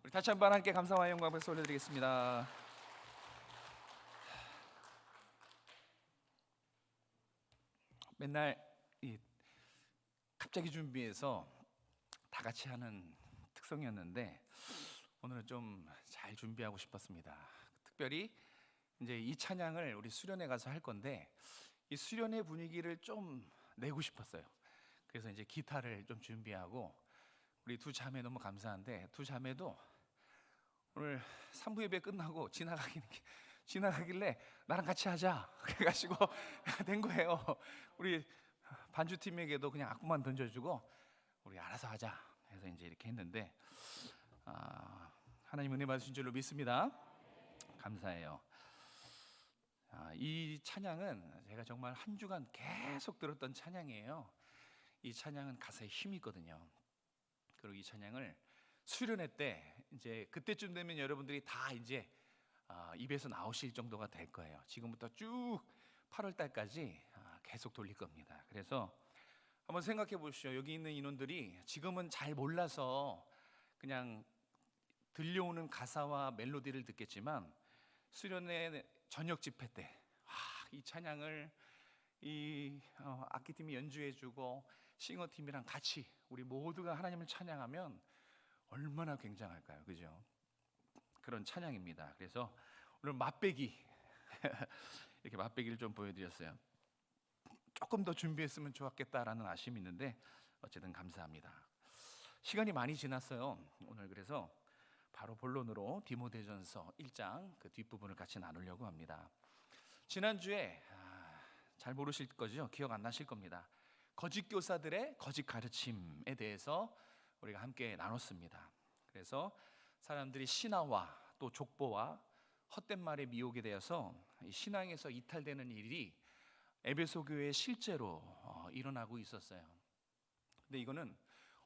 우리 다시 한번 함께 감사와 영광 박수 올려드리겠습니다. 맨날 갑자기 준비해서 다 같이 하는 특성이었는데 오늘은 좀 잘 준비하고 싶었습니다. 특별히 이제 이 찬양을 우리 수련회 가서 할 건데 이 수련회 분위기를 좀 내고 싶었어요. 그래서 이제 기타를 좀 준비하고 우리 두 자매 너무 감사한데 두 자매도 오늘 3부 예배 끝나고 지나가길래 나랑 같이 하자 그래가지고 된 거예요. 우리 반주팀에게도 그냥 악보만 던져주고 우리 알아서 하자 해서 이제 이렇게 했는데 하나님 은혜 받으신 줄로 믿습니다. 감사해요. 이 찬양은 제가 정말 한 주간 계속 들었던 찬양이에요. 이 찬양은 가사에 힘이 있거든요. 그리고 이 찬양을 수련회 때 이제 그때쯤 되면 여러분들이 다 이제 입에서 나오실 정도가 될 거예요. 지금부터 쭉 8월 달까지 계속 돌릴 겁니다. 그래서 한번 생각해 보시죠. 여기 있는 인원들이 지금은 잘 몰라서 그냥 들려오는 가사와 멜로디를 듣겠지만 수련회 저녁 집회 때 이 찬양을 악기팀이 연주해주고 싱어팀이랑 같이 우리 모두가 하나님을 찬양하면 얼마나 굉장할까요? 그죠? 그런 찬양입니다. 그래서 오늘 맛배기 이렇게 맛배기를 좀 보여드렸어요. 조금 더 준비했으면 좋았겠다라는 아쉬움이 있는데 어쨌든 감사합니다. 시간이 많이 지났어요. 오늘 그래서 바로 본론으로 디모데전서 1장 그 뒷부분을 같이 나누려고 합니다. 지난주에 잘 모르실 거죠? 기억 안 나실 겁니다. 거짓 교사들의 거짓 가르침에 대해서 우리가 함께 나눴습니다. 그래서 사람들이 신화와 또 족보와 헛된 말에 미혹에 대해서 신앙에서 이탈되는 일이 에베소 교회에 실제로 일어나고 있었어요. 근데 이거는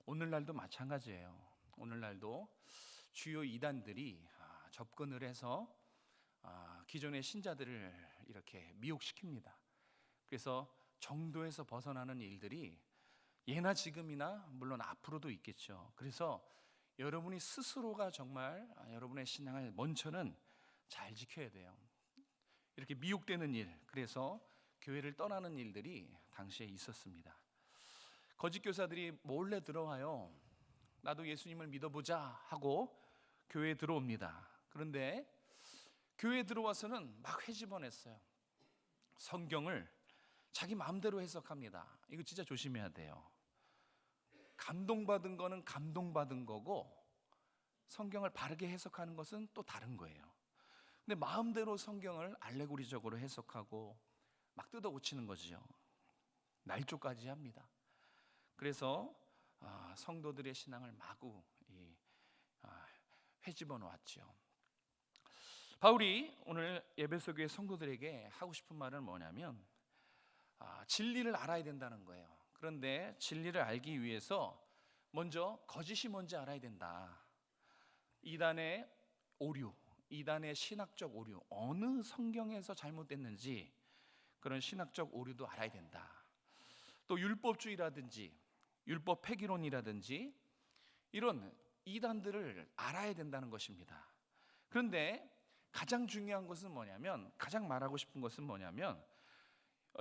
오늘날도 마찬가지예요. 오늘날도 주요 이단들이 접근을 해서 기존의 신자들을 이렇게 미혹시킵니다. 그래서 정도에서 벗어나는 일들이 예나 지금이나 물론 앞으로도 있겠죠. 그래서 여러분이 스스로가 정말 여러분의 신앙을 먼저는 잘 지켜야 돼요. 이렇게 미혹되는 일, 그래서 교회를 떠나는 일들이 당시에 있었습니다. 거짓 교사들이 몰래 들어와요. 나도 예수님을 믿어보자 하고 교회에 들어옵니다. 그런데 교회에 들어와서는 막 회집어냈어요. 성경을 자기 마음대로 해석합니다. 이거 진짜 조심해야 돼요. 감동받은 거는 감동받은 거고 성경을 바르게 해석하는 것은 또 다른 거예요. 근데 마음대로 성경을 알레고리적으로 해석하고 막 뜯어 고치는 거죠. 날조까지 합니다. 그래서 성도들의 신앙을 마구 회집어 놓았죠. 바울이 오늘 에베소 교회 성도들에게 하고 싶은 말은 뭐냐면 진리를 알아야 된다는 거예요. 그런데 진리를 알기 위해서 먼저 거짓이 뭔지 알아야 된다. 이단의 오류, 이단의 신학적 오류, 어느 성경에서 잘못됐는지 그런 신학적 오류도 알아야 된다. 또 율법주의라든지 율법 폐기론이라든지 이런 이단들을 알아야 된다는 것입니다. 그런데 가장 중요한 것은 뭐냐면, 가장 말하고 싶은 것은 뭐냐면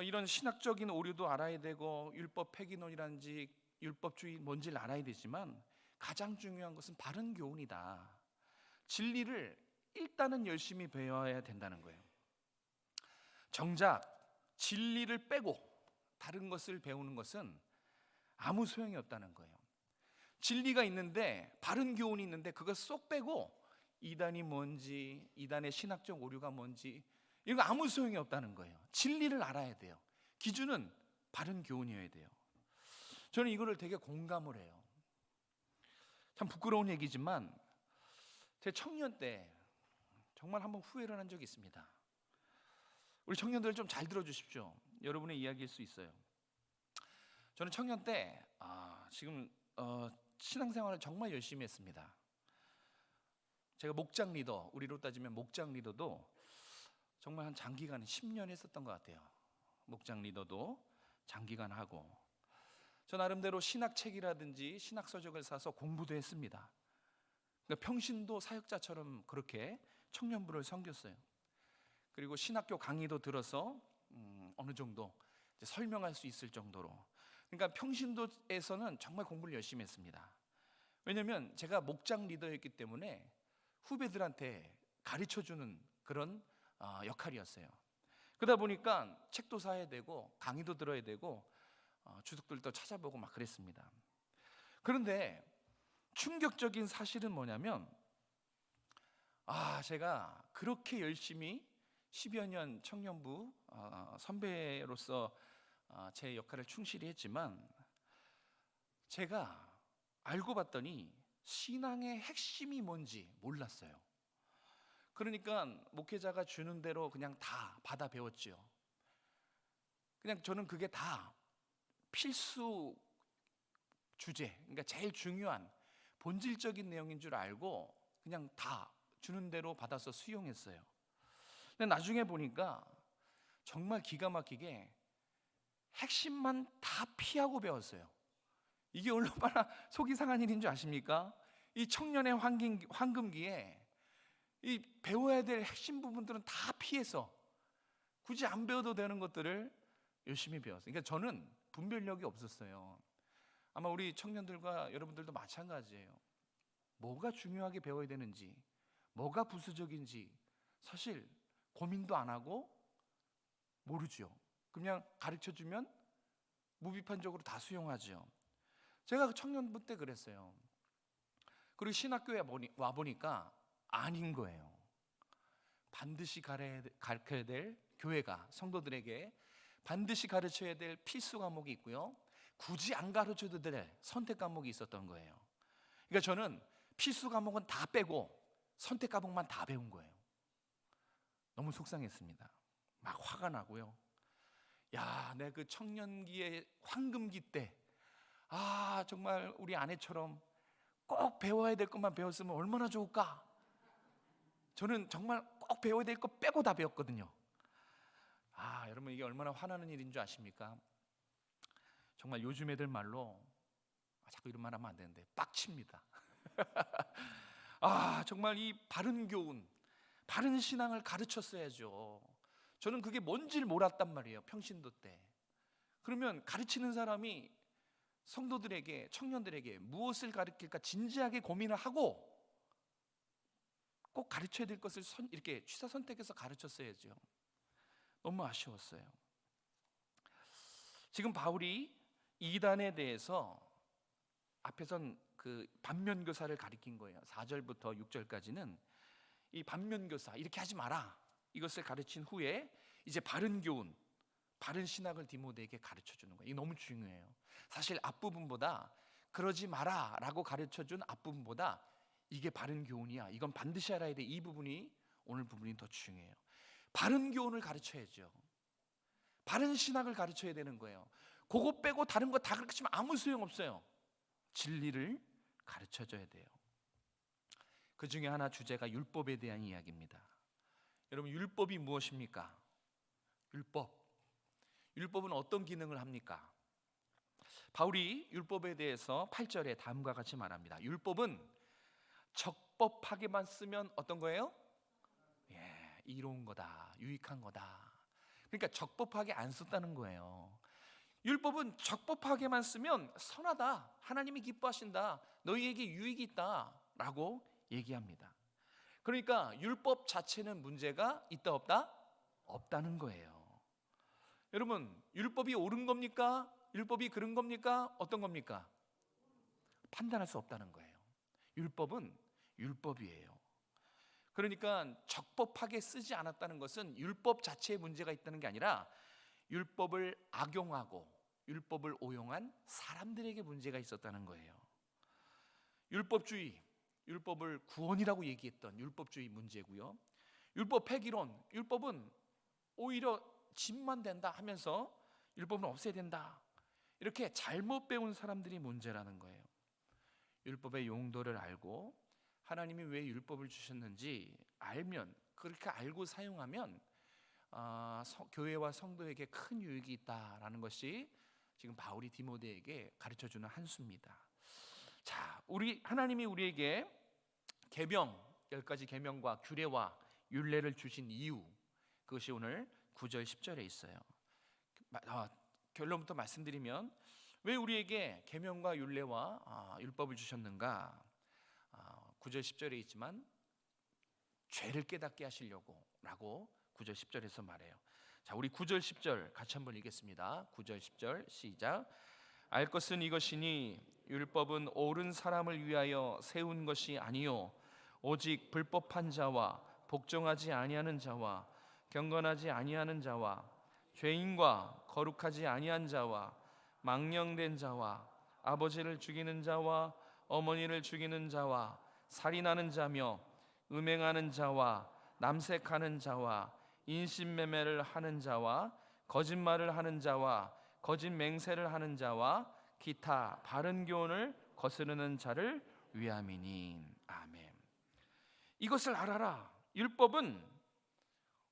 이런 신학적인 오류도 알아야 되고 율법 폐기론이라든지 율법주의 뭔지를 알아야 되지만 가장 중요한 것은 바른 교훈이다. 진리를 일단은 열심히 배워야 된다는 거예요. 정작 진리를 빼고 다른 것을 배우는 것은 아무 소용이 없다는 거예요. 진리가 있는데, 바른 교훈이 있는데 그걸 쏙 빼고 이단이 뭔지, 이단의 신학적 오류가 뭔지 이런 거 아무 소용이 없다는 거예요. 진리를 알아야 돼요. 기준은 바른 교훈이어야 돼요. 저는 이거를 되게 공감을 해요. 참 부끄러운 얘기지만 제 청년 때 정말 한번 후회를 한 적이 있습니다. 우리 청년들 좀 잘 들어주십시오. 여러분의 이야기일 수 있어요. 저는 청년 때 지금 신앙생활을 정말 열심히 했습니다. 제가 목장 리더, 우리로 따지면 목장 리더도 정말 한 장기간 10년 했었던 것 같아요. 목장 리더도 장기간 하고 저 나름대로 신학책이라든지 신학서적을 사서 공부도 했습니다. 그러니까 평신도 사역자처럼 그렇게 청년부를 섬겼어요. 그리고 신학교 강의도 들어서 어느 정도 이제 설명할 수 있을 정도로. 그러니까 평신도에서는 정말 공부를 열심히 했습니다. 왜냐하면 제가 목장 리더였기 때문에 후배들한테 가르쳐주는 그런 역할이었어요. 그러다 보니까 책도 사야 되고 강의도 들어야 되고 주석들도 찾아보고 막 그랬습니다. 그런데 충격적인 사실은 뭐냐면 제가 그렇게 열심히 10여 년 청년부 선배로서 제 역할을 충실히 했지만 제가 알고 봤더니 신앙의 핵심이 뭔지 몰랐어요. 그러니까 목회자가 주는 대로 그냥 다 받아 배웠죠. 그냥 저는 그게 다 필수 주제, 그러니까 제일 중요한 본질적인 내용인 줄 알고 그냥 다 주는 대로 받아서 수용했어요. 근데 나중에 보니까 정말 기가 막히게 핵심만 다 피하고 배웠어요. 이게 얼마나 속이 상한 일인 줄 아십니까? 이 청년의 황금기에 이 배워야 될 핵심 부분들은 다 피해서 굳이 안 배워도 되는 것들을 열심히 배웠어요. 그러니까 저는 분별력이 없었어요. 아마 우리 청년들과 여러분들도 마찬가지예요. 뭐가 중요하게 배워야 되는지, 뭐가 부수적인지 사실 고민도 안 하고 모르죠. 그냥 가르쳐주면 무비판적으로 다 수용하죠. 제가 청년부 때 그랬어요. 그리고 신학교에 와보니까 아닌 거예요. 반드시 가르쳐야 될, 교회가 성도들에게 반드시 가르쳐야 될 필수 과목이 있고요, 굳이 안 가르쳐도 될 선택 과목이 있었던 거예요. 그러니까 저는 필수 과목은 다 빼고 선택 과목만 다 배운 거예요. 너무 속상했습니다. 막 화가 나고요. 내 그 청년기의 황금기 때 정말 우리 아내처럼 꼭 배워야 될 것만 배웠으면 얼마나 좋을까. 저는 정말 꼭 배워야 될 것 빼고 다 배웠거든요. 여러분, 이게 얼마나 화나는 일인 줄 아십니까? 정말 요즘 애들 말로 자꾸 이런 말 하면 안 되는데 빡칩니다. 정말 이 바른 교훈, 바른 신앙을 가르쳤어야죠. 저는 그게 뭔지를 몰랐단 말이에요, 평신도 때. 그러면 가르치는 사람이 성도들에게, 청년들에게 무엇을 가르칠까 진지하게 고민을 하고 꼭 가르쳐야 될 것을 이렇게 취사 선택해서 가르쳤어야죠. 너무 아쉬웠어요. 지금 바울이 이단에 대해서 앞에선 그 반면교사를 가리킨 거예요. 4절부터 6절까지는 이 반면교사, 이렇게 하지 마라, 이것을 가르친 후에 이제 바른 교훈, 바른 신학을 디모데에게 가르쳐주는 거예요. 이게 너무 중요해요. 사실 앞부분보다, 그러지 마라 라고 가르쳐준 앞부분보다 이게 바른 교훈이야, 이건 반드시 알아야 돼, 이 부분이, 오늘 부분이 더 중요해요. 바른 교훈을 가르쳐야죠. 바른 신학을 가르쳐야 되는 거예요. 그거 빼고 다른 거 다 가르치면 아무 소용없어요. 진리를 가르쳐줘야 돼요. 그 중에 하나 주제가 율법에 대한 이야기입니다. 여러분, 율법이 무엇입니까? 율법은 어떤 기능을 합니까? 바울이 율법에 대해서 8절에 다음과 같이 말합니다. 율법은 적법하게만 쓰면 어떤 거예요? 이로운 거다, 유익한 거다. 그러니까 적법하게 안 썼다는 거예요. 율법은 적법하게만 쓰면 선하다, 하나님이 기뻐하신다, 너희에게 유익이 있다 라고 얘기합니다. 그러니까 율법 자체는 문제가 있다 없다? 없다는 거예요. 여러분, 율법이 옳은 겁니까? 율법이 그른 겁니까? 어떤 겁니까? 판단할 수 없다는 거예요. 율법은 율법이에요. 그러니까 적법하게 쓰지 않았다는 것은 율법 자체에 문제가 있다는 게 아니라 율법을 악용하고 율법을 오용한 사람들에게 문제가 있었다는 거예요. 율법주의, 율법을 구원이라고 얘기했던 율법주의 문제고요. 율법 폐기론, 율법은 오히려 짐만 된다 하면서 율법은 없애야 된다, 이렇게 잘못 배운 사람들이 문제라는 거예요. 율법의 용도를 알고 하나님이 왜 율법을 주셨는지 알면, 그렇게 알고 사용하면 교회와 성도에게 큰 유익이 있다라는 것이 지금 바울이 디모데에게 가르쳐주는 한 수입니다. 자, 하나님이 우리에게 계명 10가지 계명과 규례와 율례를 주신 이유, 그것이 오늘 9절 10절에 있어요. 결론부터 말씀드리면 왜 우리에게 계명과 율례와 율법을 주셨는가? 9절 10절에 있지만 죄를 깨닫게 하시려고 라고 9절 10절에서 말해요. 자, 우리 9절 10절 같이 한번 읽겠습니다. 9절 10절 시작. 알 것은 이것이니 율법은 옳은 사람을 위하여 세운 것이 아니요 오직 불법한 자와 복종하지 아니하는 자와 경건하지 아니하는 자와 죄인과 거룩하지 아니한 자와 망령된 자와 아버지를 죽이는 자와 어머니를 죽이는 자와 살인하는 자며 음행하는 자와 남색하는 자와 인신매매를 하는 자와 거짓말을 하는 자와 거짓 맹세를 하는 자와 기타 바른 교훈을 거스르는 자를 위함이니. 아멘. 이것을 알아라. 율법은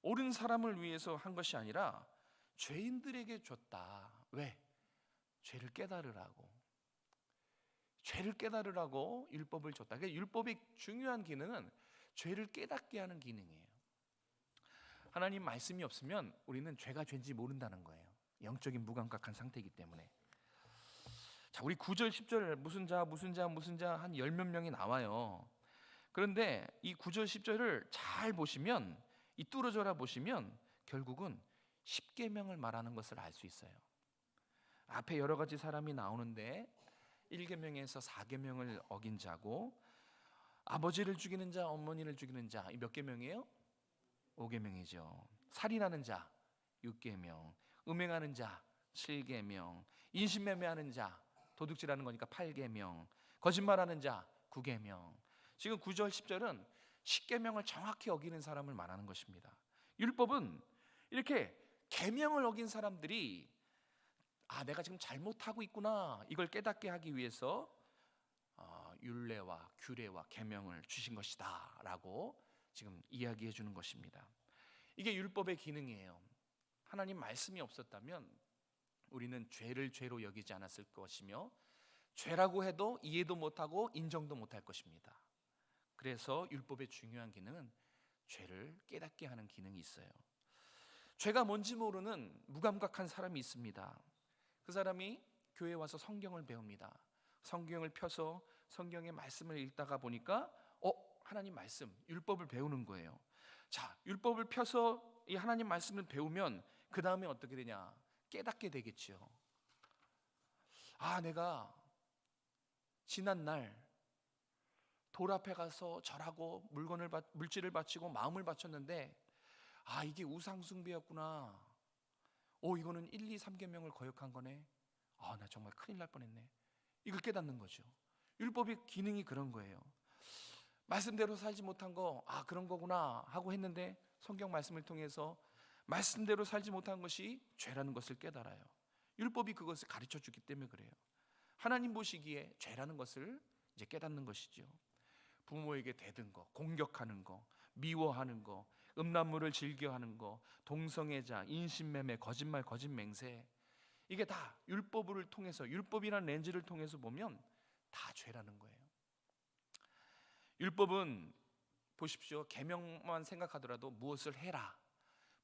옳은 사람을 위해서 한 것이 아니라 죄인들에게 줬다. 왜? 죄를 깨달으라고. 죄를 깨달으라고 율법을 줬다. 그러니까 율법의 중요한 기능은 죄를 깨닫게 하는 기능이에요. 하나님 말씀이 없으면 우리는 죄가 죄인지 모른다는 거예요. 영적인 무감각한 상태이기 때문에. 자, 우리 9절 10절 무슨 자 한 10몇 명이 나와요. 그런데 이 9절 10절을 잘 보시면, 이 뚫어져라 보시면 결국은 10계명을 말하는 것을 알 수 있어요. 앞에 여러 가지 사람이 나오는데 1계명에서 4계명을 어긴 자고, 아버지를 죽이는 자, 어머니를 죽이는 자, 이 몇 계명이에요? 5계명이죠. 살인하는 자 6계명, 음행하는 자 7계명, 인신매매하는 자, 도둑질하는 거니까 8계명, 거짓말하는 자 9계명. 지금 9절 10절은 10계명을 정확히 어기는 사람을 말하는 것입니다. 율법은 이렇게 계명을 어긴 사람들이 내가 지금 잘못하고 있구나, 이걸 깨닫게 하기 위해서 율례와 규례와 계명을 주신 것이다 라고 지금 이야기해 주는 것입니다. 이게 율법의 기능이에요. 하나님 말씀이 없었다면 우리는 죄를 죄로 여기지 않았을 것이며, 죄라고 해도 이해도 못하고 인정도 못할 것입니다. 그래서 율법의 중요한 기능은 죄를 깨닫게 하는 기능이 있어요. 죄가 뭔지 모르는 무감각한 사람이 있습니다. 그 사람이 교회에 와서 성경을 배웁니다. 성경을 펴서 성경의 말씀을 읽다가 보니까 하나님 말씀, 율법을 배우는 거예요. 자, 율법을 펴서 이 하나님 말씀을 배우면 그 다음에 어떻게 되냐? 깨닫게 되겠죠. 내가 지난 날 돌 앞에 가서 절하고 물질을 바치고 마음을 바쳤는데 이게 우상숭배였구나. 이거는 1, 2, 3계명을 거역한 거네. 나 정말 큰일 날 뻔했네. 이걸 깨닫는 거죠. 율법의 기능이 그런 거예요. 말씀대로 살지 못한 거 그런 거구나 하고 했는데, 성경 말씀을 통해서 말씀대로 살지 못한 것이 죄라는 것을 깨달아요. 율법이 그것을 가르쳐 주기 때문에 그래요. 하나님 보시기에 죄라는 것을 이제 깨닫는 것이죠. 부모에게 대든 거, 공격하는 거, 미워하는 거, 음란물을 즐겨하는 거, 동성애자, 인신매매, 거짓말, 거짓맹세, 이게 다 율법을 통해서, 율법이라는 렌즈를 통해서 보면 다 죄라는 거예요. 율법은 보십시오. 계명만 생각하더라도 무엇을 해라,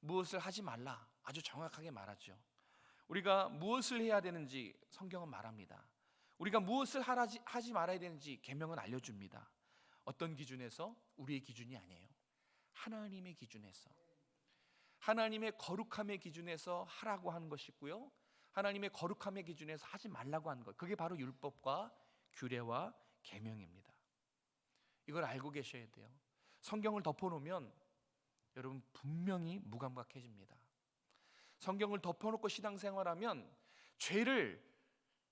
무엇을 하지 말라 아주 정확하게 말하죠. 우리가 무엇을 해야 되는지 성경은 말합니다. 우리가 무엇을 하지 말아야 되는지 계명은 알려줍니다. 어떤 기준에서? 우리의 기준이 아니에요. 하나님의 기준에서, 하나님의 거룩함의 기준에서 하라고 하는 것이 있고요, 하나님의 거룩함의 기준에서 하지 말라고 하는 것, 그게 바로 율법과 규례와 계명입니다. 이걸 알고 계셔야 돼요. 성경을 덮어놓으면 여러분 분명히 무감각해집니다. 성경을 덮어놓고 신앙생활하면 죄를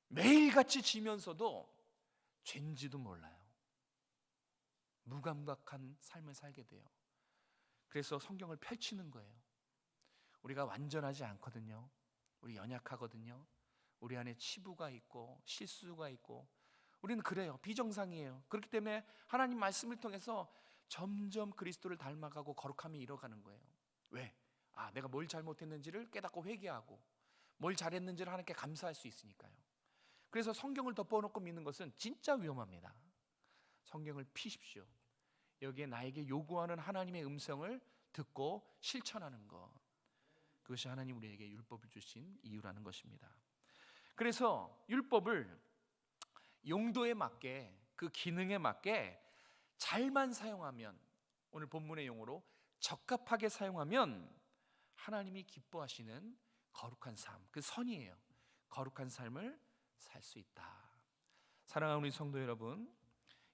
매일같이 지면서도 죄인지도 몰라요. 무감각한 삶을 살게 돼요. 그래서 성경을 펼치는 거예요. 우리가 완전하지 않거든요. 우리 연약하거든요. 우리 안에 치부가 있고 실수가 있고 우리는 그래요. 비정상이에요. 그렇기 때문에 하나님 말씀을 통해서 점점 그리스도를 닮아가고 거룩함이 이뤄가는 거예요. 왜? 내가 뭘 잘못했는지를 깨닫고 회개하고 뭘 잘했는지를 하나님께 감사할 수 있으니까요. 그래서 성경을 덮어놓고 믿는 것은 진짜 위험합니다. 성경을 피십시오. 여기에 나에게 요구하는 하나님의 음성을 듣고 실천하는 것, 그것이 하나님 우리에게 율법을 주신 이유라는 것입니다. 그래서 율법을 용도에 맞게, 그 기능에 맞게 잘만 사용하면, 오늘 본문의 용어로 적합하게 사용하면 하나님이 기뻐하시는 거룩한 삶, 그 선이에요. 거룩한 삶을 살 수 있다. 사랑하는 우리 성도 여러분,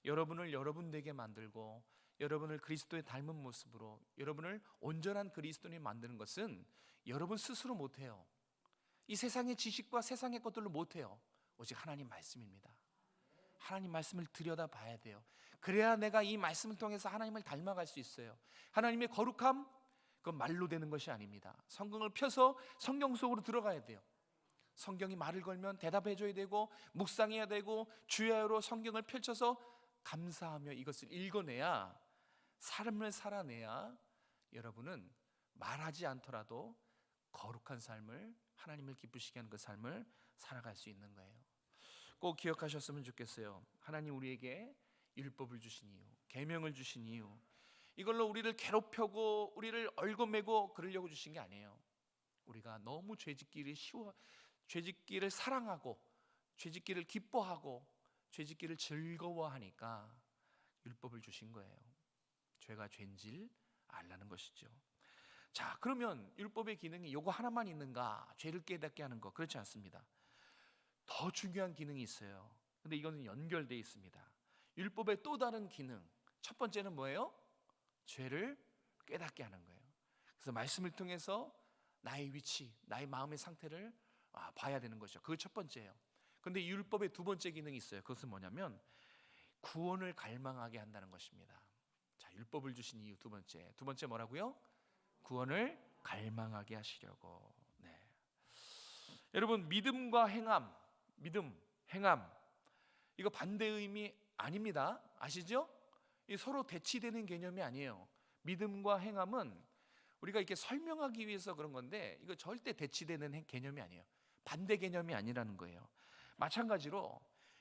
여러분을 여러분 되게 만들고 여러분을 그리스도의 닮은 모습으로, 여러분을 온전한 그리스도인이 만드는 것은 여러분 스스로 못해요. 이 세상의 지식과 세상의 것들로 못해요. 오직 하나님 말씀입니다. 하나님 말씀을 들여다봐야 돼요. 그래야 내가 이 말씀을 통해서 하나님을 닮아갈 수 있어요. 하나님의 거룩함, 그건 말로 되는 것이 아닙니다. 성경을 펴서 성경 속으로 들어가야 돼요. 성경이 말을 걸면 대답해줘야 되고, 묵상해야 되고, 주야로 성경을 펼쳐서 감사하며 이것을 읽어내야, 삶을 살아내야 여러분은 말하지 않더라도 거룩한 삶을, 하나님을 기쁘시게 하는 그 삶을 살아갈 수 있는 거예요. 꼭 기억하셨으면 좋겠어요. 하나님 우리에게 율법을 주신 이유, 계명을 주신 이유, 이걸로 우리를 괴롭혀고 우리를 얽어매고 그러려고 주신 게 아니에요. 우리가 너무 죄짓기를 사랑하고 죄짓기를 기뻐하고 죄짓기를 즐거워하니까 율법을 주신 거예요. 죄가 죄인지를 알라는 것이죠. 자, 그러면 율법의 기능이 요거 하나만 있는가? 죄를 깨닫게 하는 거, 그렇지 않습니다. 더 중요한 기능이 있어요. 근데 이거는 연결되어 있습니다. 율법의 또 다른 기능, 첫 번째는 뭐예요? 죄를 깨닫게 하는 거예요. 그래서 말씀을 통해서 나의 위치, 나의 마음의 상태를 봐야 되는 것이죠. 그게 첫 번째예요. 그런데 율법의 두 번째 기능이 있어요. 그것은 뭐냐면 구원을 갈망하게 한다는 것입니다. 자, 율법을 주신 이유 두 번째 뭐라고요? 구원을 갈망하게 하시려고. 네. 여러분, 믿음과 행함, 행함, 이거 반대 의미 아닙니다. 아시죠? 이 서로 대치되는 개념이 아니에요. 믿음과 행함은 우리가 이렇게 설명하기 위해서 그런 건데, 이거 절대 대치되는 개념이 아니에요. 반대 개념이 아니라는 거예요. 마찬가지로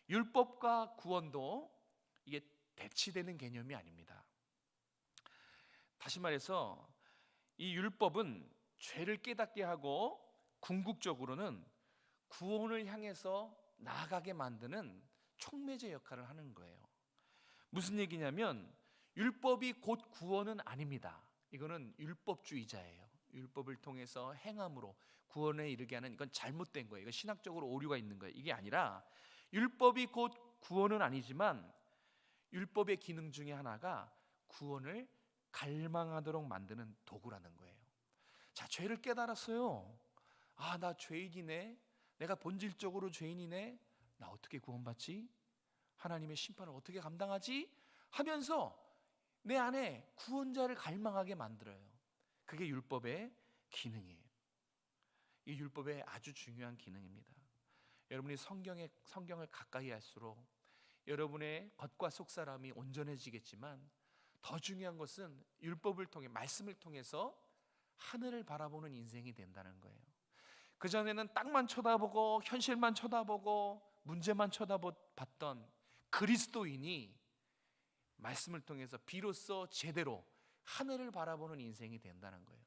율법과 구원도 이게 대치되는 개념이 아닙니다. 다시 말해서 이 율법은 죄를 깨닫게 하고 궁극적으로는 구원을 향해서 나아가게 만드는 촉매제 역할을 하는 거예요. 무슨 얘기냐면 율법이 곧 구원은 아닙니다. 이거는 율법주의자예요. 율법을 통해서 행함으로 구원에 이르게 하는, 이건 잘못된 거예요. 이건 신학적으로 오류가 있는 거예요. 이게 아니라 율법이 곧 구원은 아니지만 율법의 기능 중에 하나가 구원을 갈망하도록 만드는 도구라는 거예요. 자, 죄를 깨달았어요. 아, 나 죄인이네. 내가 본질적으로 죄인이네. 나 어떻게 구원받지? 하나님의 심판을 어떻게 감당하지? 하면서 내 안에 구원자를 갈망하게 만들어요. 그게 율법의 기능이에요. 이 율법의 아주 중요한 기능입니다. 여러분이 성경을 가까이 할수록 여러분의 겉과 속사람이 온전해지겠지만, 더 중요한 것은 율법을 통해, 말씀을 통해서 하늘을 바라보는 인생이 된다는 거예요. 그전에는 땅만 쳐다보고 현실만 쳐다보고 문제만 쳐다봤던 그리스도인이 말씀을 통해서 비로소 제대로 하늘을 바라보는 인생이 된다는 거예요.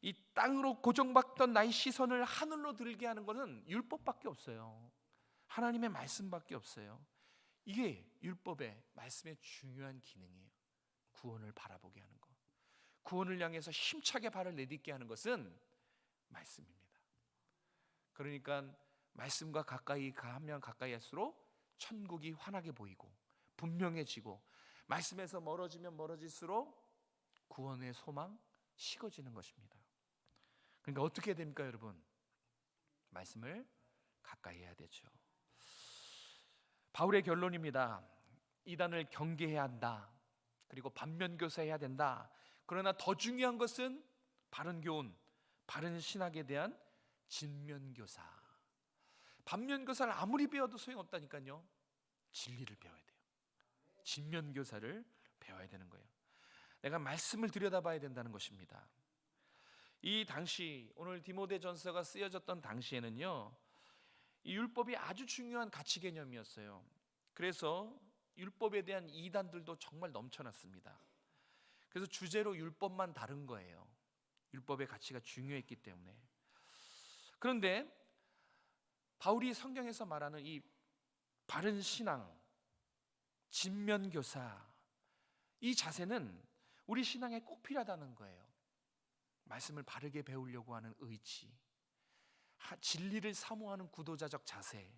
이 땅으로 고정받던 나의 시선을 하늘로 들게 하는 것은 율법밖에 없어요. 하나님의 말씀밖에 없어요. 이게 율법의, 말씀의 중요한 기능이에요. 구원을 바라보게 하는 것, 구원을 향해서 힘차게 발을 내딛게 하는 것은 말씀입니다. 그러니까 말씀과 가까이 가면 가까이 할수록 천국이 환하게 보이고 분명해지고, 말씀에서 멀어지면 멀어질수록 구원의 소망 식어지는 것입니다. 그러니까 어떻게 됩니까, 여러분? 말씀을 가까이 해야 되죠. 바울의 결론입니다. 이단을 경계해야 한다. 그리고 반면교사해야 된다. 그러나 더 중요한 것은 바른 교훈, 바른 신학에 대한 진면교사. 반면교사를 아무리 배워도 소용없다니까요. 진리를 배워야 돼요. 진면교사를 배워야 되는 거예요. 내가 말씀을 들여다봐야 된다는 것입니다. 이 당시, 오늘 디모데전서가 쓰여졌던 당시에는요, 이 율법이 아주 중요한 가치 개념이었어요. 그래서 율법에 대한 이단들도 정말 넘쳐났습니다. 그래서 주제로 율법만 다른 거예요. 율법의 가치가 중요했기 때문에. 그런데 바울이 성경에서 말하는 이 바른 신앙, 진면교사, 이 자세는 우리 신앙에 꼭 필요하다는 거예요. 말씀을 바르게 배우려고 하는 의지, 진리를 사모하는 구도자적 자세,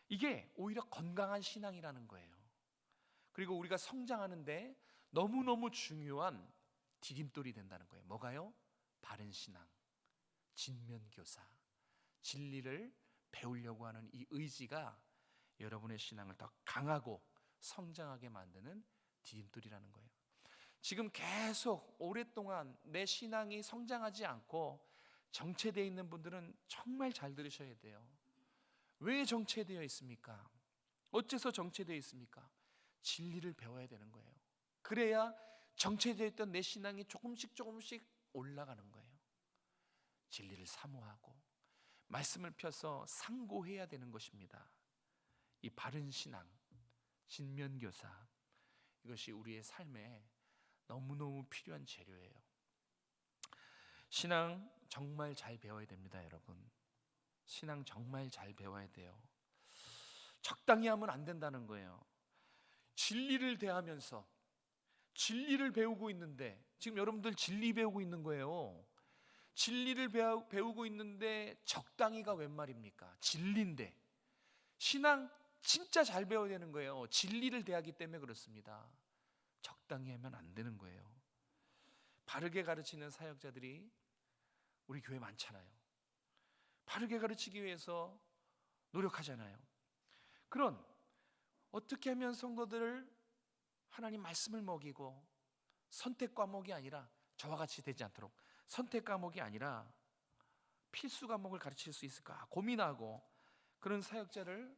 이게 오히려 건강한 신앙이라는 거예요. 그리고 우리가 성장하는데 너무너무 중요한 디딤돌이 된다는 거예요. 뭐가요? 바른 신앙, 진면교사, 진리를 배우려고 하는 이 의지가 여러분의 신앙을 더 강하고 성장하게 만드는 디딤돌이라는 거예요. 지금 계속 오랫동안 내 신앙이 성장하지 않고 정체되어 있는 분들은 정말 잘 들으셔야 돼요. 왜 정체되어 있습니까? 어째서 정체되어 있습니까? 진리를 배워야 되는 거예요. 그래야 정체되어 있던 내 신앙이 조금씩 올라가는 거예요. 진리를 사모하고 말씀을 펴서 상고해야 되는 것입니다. 이 바른 신앙, 진면교사, 이것이 우리의 삶에 너무너무 필요한 재료예요. 신앙 정말 잘 배워야 됩니다, 여러분. 신앙 정말 잘 배워야 돼요. 적당히 하면 안 된다는 거예요. 진리를 대하면서 진리를 배우고 있는데, 지금 여러분들 진리 배우고 있는 거예요. 진리를 배우고 있는데 적당히가 웬 말입니까? 진리인데. 신앙 진짜 잘 배워야 되는 거예요. 진리를 대하기 때문에 그렇습니다. 적당히 하면 안 되는 거예요. 바르게 가르치는 사역자들이 우리 교회 많잖아요. 바르게 가르치기 위해서 노력하잖아요. 그런 어떻게 하면 성도들을 하나님 말씀을 먹이고 선택 과목이 아니라, 저와 같이 되지 않도록 선택 과목이 아니라 필수 과목을 가르칠 수 있을까 고민하고, 그런 사역자를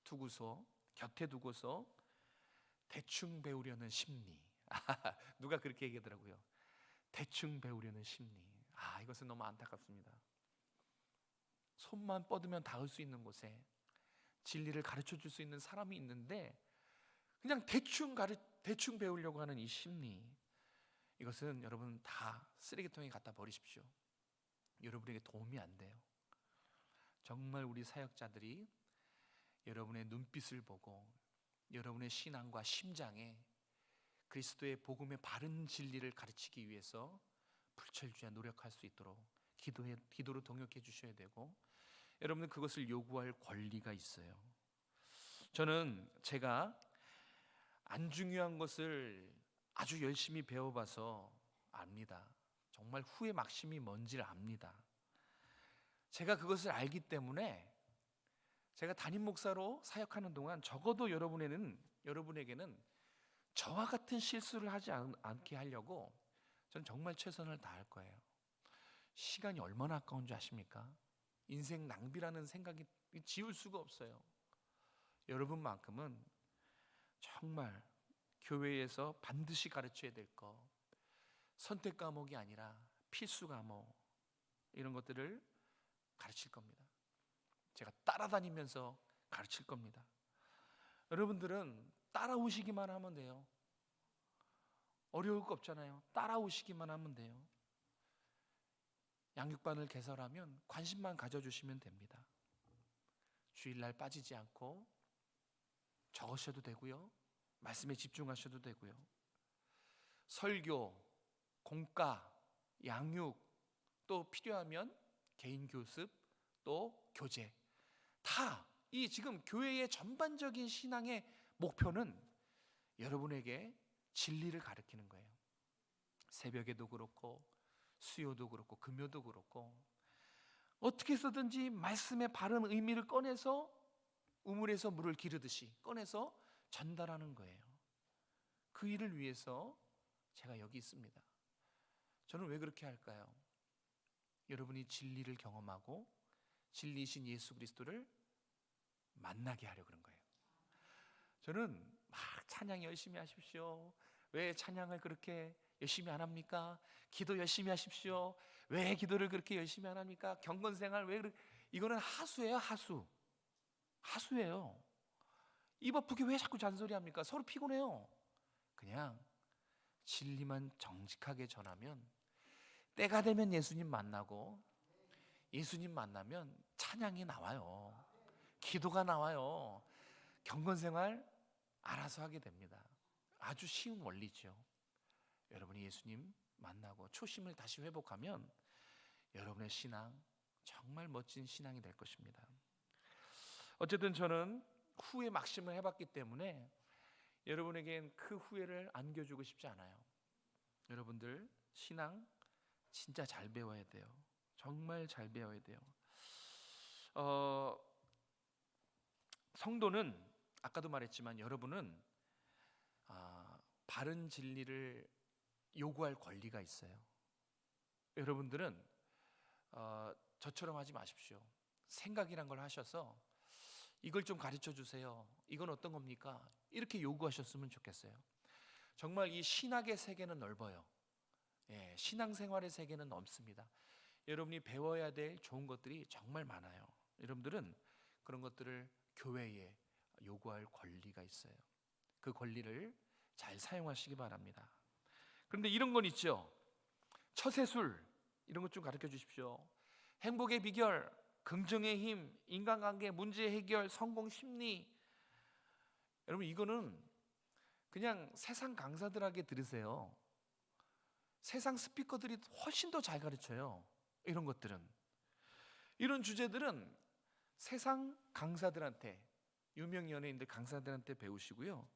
두고서, 곁에 두고서 대충 배우려는 심리. 누가 그렇게 얘기하더라고요. 대충 배우려는 심리. 이것은 너무 안타깝습니다. 손만 뻗으면 닿을 수 있는 곳에 진리를 가르쳐 줄 수 있는 사람이 있는데 그냥 대충 배우려고 하는 이 심리, 이것은 여러분 다 쓰레기통에 갖다 버리십시오. 여러분에게 도움이 안 돼요. 정말 우리 사역자들이 여러분의 눈빛을 보고 여러분의 신앙과 심장에 그리스도의 복음의 바른 진리를 가르치기 위해서 불철주야 노력할 수 있도록 기도로 동역해 주셔야 되고, 여러분은 그것을 요구할 권리가 있어요. 저는 제가 안 중요한 것을 아주 열심히 배워봐서 압니다. 정말 후회 막심이 뭔지를 압니다. 제가 그것을 알기 때문에 제가 담임 목사로 사역하는 동안 적어도 여러분에게는 저와 같은 실수를 하지 않게 하려고 저는 정말 최선을 다할 거예요. 시간이 얼마나 아까운 줄 아십니까? 인생 낭비라는 생각이 지울 수가 없어요. 여러분만큼은 정말 교회에서 반드시 가르쳐야 될 거, 선택 과목이 아니라 필수 과목, 이런 것들을 가르칠 겁니다. 제가 따라다니면서 가르칠 겁니다. 여러분들은 따라오시기만 하면 돼요. 어려울 거 없잖아요. 따라오시기만 하면 돼요. 양육반을 개설하면 관심만 가져주시면 됩니다. 주일날 빠지지 않고 적으셔도 되고요, 말씀에 집중하셔도 되고요, 설교, 공과, 양육, 또 필요하면 개인 교습, 또 교제, 다 이 지금 교회의 전반적인 신앙의 목표는 여러분에게 진리를 가르치는 거예요. 새벽에도 그렇고 수요도 그렇고 금요도 그렇고, 어떻게 해서든지 말씀의 바른 의미를 꺼내서 우물에서 물을 기르듯이 꺼내서 전달하는 거예요. 그 일을 위해서 제가 여기 있습니다. 저는 왜 그렇게 할까요? 여러분이 진리를 경험하고 진리이신 예수 그리스도를 만나게 하려고 그런 거예요. 저는 막 찬양 열심히 하십시오. 왜 찬양을 그렇게 열심히 안 합니까? 기도 열심히 하십시오. 왜 기도를 그렇게 열심히 안 합니까? 경건생활 왜 그렇게, 이거는 하수예요. 하수예요. 입 아프게 왜 자꾸 잔소리 합니까? 서로 피곤해요. 그냥 진리만 정직하게 전하면 때가 되면 예수님 만나고 예수님 만나면 찬양이 나와요. 기도가 나와요. 경건생활 알아서 하게 됩니다. 아주 쉬운 원리죠. 여러분이 예수님 만나고 초심을 다시 회복하면 여러분의 신앙 정말 멋진 신앙이 될 것입니다. 어쨌든 저는 후회 막심을 해봤기 때문에 여러분에겐 그 후회를 안겨주고 싶지 않아요. 여러분들 신앙 진짜 잘 배워야 돼요. 정말 잘 배워야 돼요. 성도는 아까도 말했지만 여러분은 바른 진리를 요구할 권리가 있어요. 여러분들은 저처럼 하지 마십시오. 생각이란 걸 하셔서 이걸 좀 가르쳐 주세요. 이건 어떤 겁니까? 이렇게 요구하셨으면 좋겠어요. 정말 이 신학의 세계는 넓어요. 신앙생활의 세계는 넓습니다. 여러분이 배워야 될 좋은 것들이 정말 많아요. 여러분들은 그런 것들을 교회에 요구할 권리가 있어요. 그 권리를 잘 사용하시기 바랍니다. 그런데 이런 건 있죠. 처세술 이런 것 좀 가르쳐 주십시오. 행복의 비결, 긍정의 힘, 인간관계 문제 해결, 성공 심리. 여러분 이거는 그냥 세상 강사들에게 들으세요. 세상 스피커들이 훨씬 더 잘 가르쳐요. 이런 것들은, 이런 주제들은 세상 강사들한테, 유명 연예인들 강사들한테 배우시고요.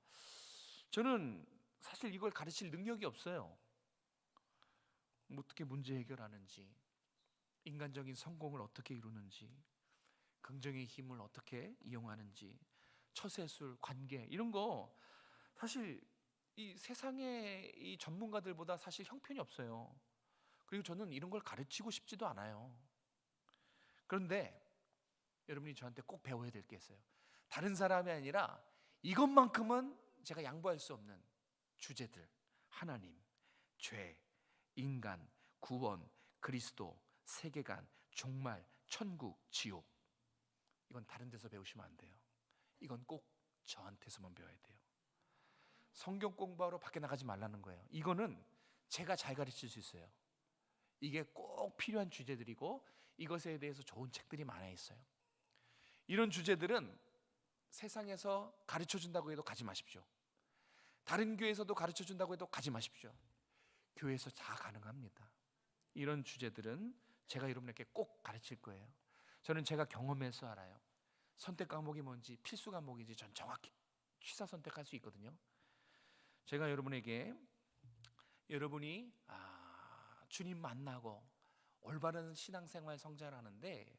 저는 사실 이걸 가르칠 능력이 없어요. 어떻게 문제 해결하는지, 인간적인 성공을 어떻게 이루는지, 긍정의 힘을 어떻게 이용하는지, 처세술, 관계 이런 거 사실 이 세상의 이 전문가들보다 사실 형편이 없어요. 그리고 저는 이런 걸 가르치고 싶지도 않아요. 그런데 여러분이 저한테 꼭 배워야 될 게 있어요. 다른 사람이 아니라 이것만큼은 제가 양보할 수 없는 주제들. 하나님, 죄, 인간, 구원, 그리스도, 세계관, 종말, 천국, 지옥. 이건 다른 데서 배우시면 안 돼요. 이건 꼭 저한테서만 배워야 돼요. 성경 공부하러 밖에 나가지 말라는 거예요. 이거는 제가 잘 가르칠 수 있어요. 이게 꼭 필요한 주제들이고 이것에 대해서 좋은 책들이 많아 있어요. 이런 주제들은 세상에서 가르쳐 준다고 해도 가지 마십시오. 다른 교회에서도 가르쳐 준다고 해도 가지 마십시오. 교회에서 다 가능합니다. 이런 주제들은 제가 여러분에게 꼭 가르칠 거예요. 저는 제가 경험해서 알아요. 선택 과목이 뭔지, 필수 과목인지 전 정확히 취사 선택할 수 있거든요. 제가 여러분에게 여러분이 주님 만나고 올바른 신앙생활 성장하는데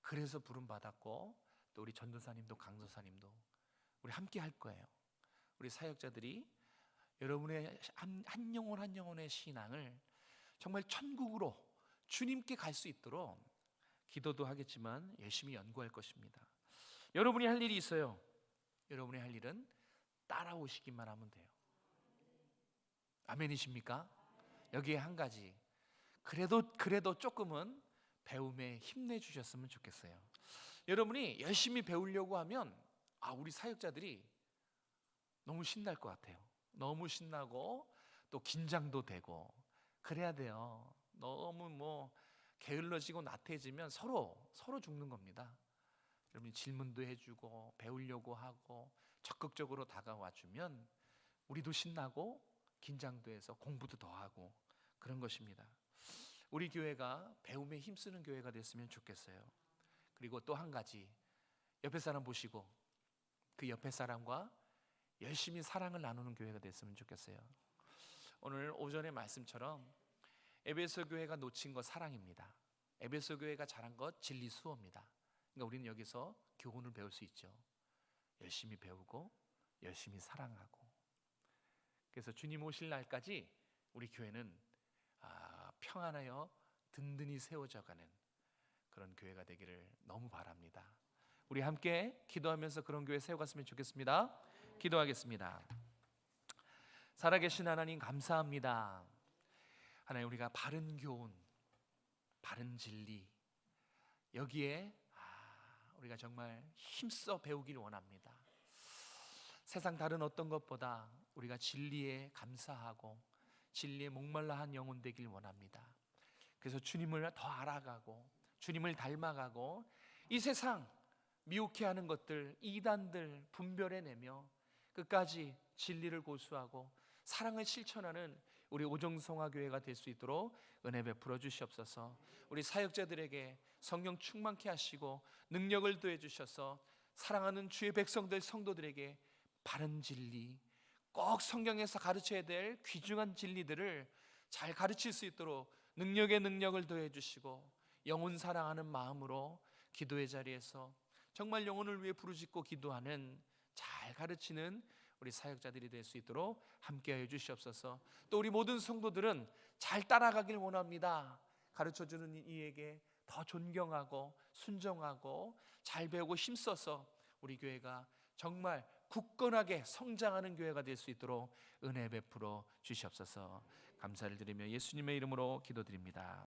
그래서 부름 받았고 또 우리 전도사님도 강도사님도 우리 함께 할 거예요. 우리 사역자들이 여러분의 한 영혼 한 영혼의 신앙을 정말 천국으로 주님께 갈 수 있도록 기도도 하겠지만 열심히 연구할 것입니다. 여러분이 할 일이 있어요. 여러분이 할 일은 따라오시기만 하면 돼요. 아멘이십니까? 여기에 한 가지, 그래도 조금은 배움에 힘내주셨으면 좋겠어요. 여러분이 열심히 배우려고 하면 우리 사역자들이 너무 신날 것 같아요. 너무 신나고 또 긴장도 되고 그래야 돼요. 너무 게을러지고 나태해지면 서로 죽는 겁니다. 여러분이 질문도 해주고 배우려고 하고 적극적으로 다가와 주면 우리도 신나고 긴장도 해서 공부도 더 하고 그런 것입니다. 우리 교회가 배움에 힘쓰는 교회가 됐으면 좋겠어요. 그리고 또 한 가지, 옆에 사람 보시고 그 옆에 사람과 열심히 사랑을 나누는 교회가 됐으면 좋겠어요. 오늘 오전의 말씀처럼 에베소 교회가 놓친 것 사랑입니다. 에베소 교회가 잘한 것 진리 수호입니다. 그러니까 우리는 여기서 교훈을 배울 수 있죠. 열심히 배우고 열심히 사랑하고. 그래서 주님 오실 날까지 우리 교회는 평안하여 든든히 세워져가는 그런 교회가 되기를 너무 바랍니다. 우리 함께 기도하면서 그런 교회 세워갔으면 좋겠습니다. 기도하겠습니다. 살아계신 하나님 감사합니다. 하나님, 우리가 바른 교훈, 바른 진리, 여기에 우리가 정말 힘써 배우길 원합니다. 세상 다른 어떤 것보다 우리가 진리에 감사하고 진리에 목말라한 영혼 되길 원합니다. 그래서 주님을 더 알아가고 주님을 닮아가고 이 세상 미혹해하는 것들, 이단들 분별해내며 끝까지 진리를 고수하고 사랑을 실천하는 우리 오정성화교회가 될 수 있도록 은혜 베풀어 주시옵소서. 우리 사역자들에게 성령 충만케 하시고 능력을 더해 주셔서 사랑하는 주의 백성들 성도들에게 바른 진리, 꼭 성경에서 가르쳐야 될 귀중한 진리들을 잘 가르칠 수 있도록 능력에 능력을 더해 주시고 영혼 사랑하는 마음으로 기도의 자리에서 정말 영혼을 위해 부르짖고 기도하는 잘 가르치는 우리 사역자들이 될 수 있도록 함께하여 주시옵소서. 또 우리 모든 성도들은 잘 따라가길 원합니다. 가르쳐주는 이에게 더 존경하고 순종하고 잘 배우고 힘써서 우리 교회가 정말 굳건하게 성장하는 교회가 될 수 있도록 은혜 베풀어 주시옵소서. 감사를 드리며 예수님의 이름으로 기도드립니다.